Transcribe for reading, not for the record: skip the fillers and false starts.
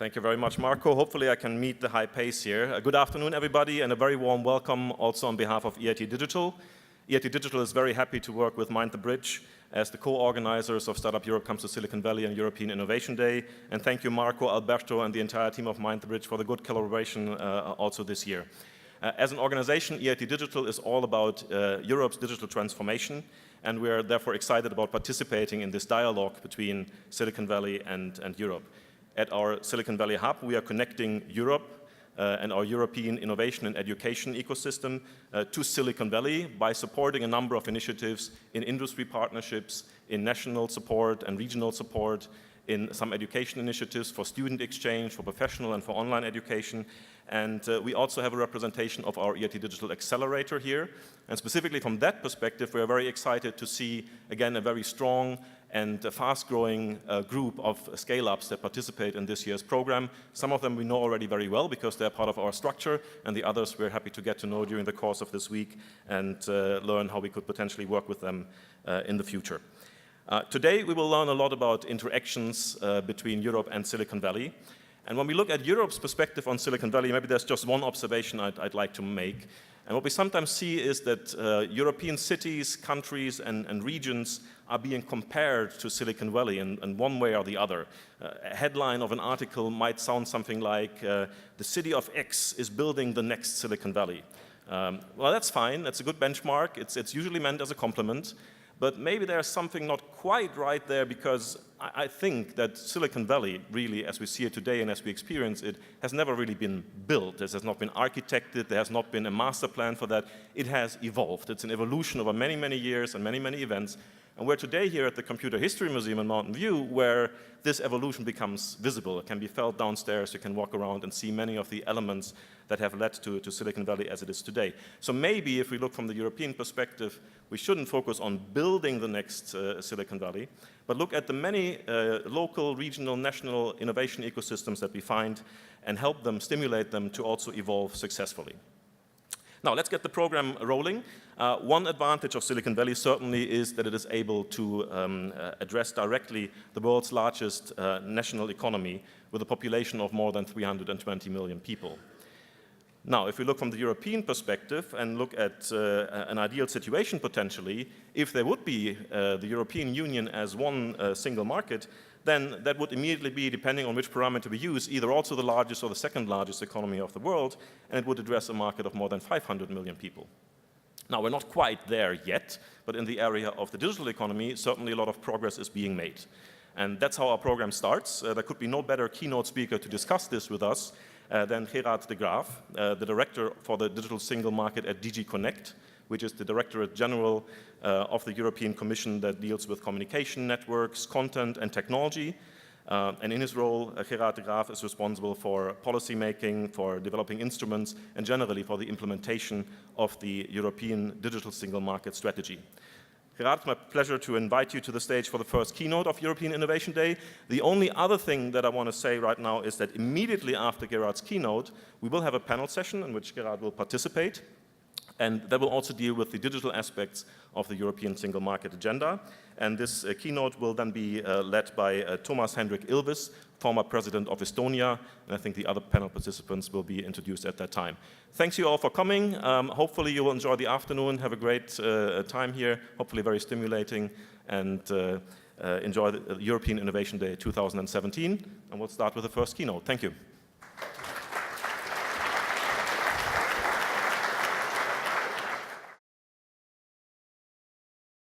Thank you very much, Marco. Hopefully I can meet the high pace here. Good afternoon, everybody, and a very warm welcome also on behalf of EIT Digital. EIT Digital is very happy to work with Mind the Bridge as the co-organizers of Startup Europe Comes to Silicon Valley and European Innovation Day. And thank you, Marco, Alberto, and the entire team of Mind the Bridge for the good collaboration also this year. As an organization, EIT Digital is all about Europe's digital transformation, and we are therefore excited about participating in this dialogue between Silicon Valley and Europe. At our Silicon Valley Hub, we are connecting Europe and our European innovation and education ecosystem to Silicon Valley by supporting a number of initiatives in industry partnerships, in national support and regional support, in some education initiatives for student exchange, for professional and for online education. And we also have a representation of our EIT Digital Accelerator here. And specifically from that perspective, we are very excited to see, again, a very strong and a fast-growing group of scale-ups that participate in this year's program. Some of them we know already very well because they're part of our structure, and the others we're happy to get to know during the course of this week and learn how we could potentially work with them in the future. Today we will learn a lot about interactions between Europe and Silicon Valley. And when we look at Europe's perspective on Silicon Valley, maybe there's just one observation I'd like to make. And what we sometimes see is that European cities, countries, and regions are being compared to Silicon Valley in one way or the other. A headline of an article might sound something like, the city of X is building the next Silicon Valley. Well, that's fine. That's a good benchmark. It's usually meant as a compliment. But maybe there's something not quite right there, because I think that Silicon Valley, really, as we see it today and as we experience it, has never really been built. It has not been architected. There has not been a master plan for that. It has evolved. It's an evolution over many, many years and many, many events. And we're today here at the Computer History Museum in Mountain View, where this evolution becomes visible. It can be felt downstairs. You can walk around and see many of the elements that have led to Silicon Valley as it is today. So maybe if we look from the European perspective, we shouldn't focus on building the next Silicon Valley, but look at the many local, regional, national innovation ecosystems that we find and help them, stimulate them to also evolve successfully. Now, let's get the program rolling. One advantage of Silicon Valley certainly is that it is able to address directly the world's largest national economy with a population of more than 320 million people. Now, if we look from the European perspective and look at an ideal situation potentially, if there would be the European Union as one single market, then that would immediately be, depending on which parameter we use, either also the largest or the second largest economy of the world, and it would address a market of more than 500 million people. Now, we're not quite there yet, but in the area of the digital economy, certainly a lot of progress is being made. And that's how our program starts. There could be no better keynote speaker to discuss this with us than Gerard de Graaf, the director for the digital single market at DG Connect, which is the Directorate General of the European Commission that deals with communication networks, content, and technology. And in his role, Gerard de Graaf is responsible for policy making, for developing instruments, and generally for the implementation of the European digital single market strategy. Gerard, it's my pleasure to invite you to the stage for the first keynote of European Innovation Day. The only other thing that I want to say right now is that immediately after Gerard's keynote, we will have a panel session in which Gerard will participate. And that will also deal with the digital aspects of the European single market agenda. And this keynote will then be led by Thomas Hendrik Ilves, former president of Estonia. And I think the other panel participants will be introduced at that time. Thanks you all for coming. Hopefully you will enjoy the afternoon, have a great time here, hopefully very stimulating, and enjoy the European Innovation Day 2017. And we'll start with the first keynote. Thank you.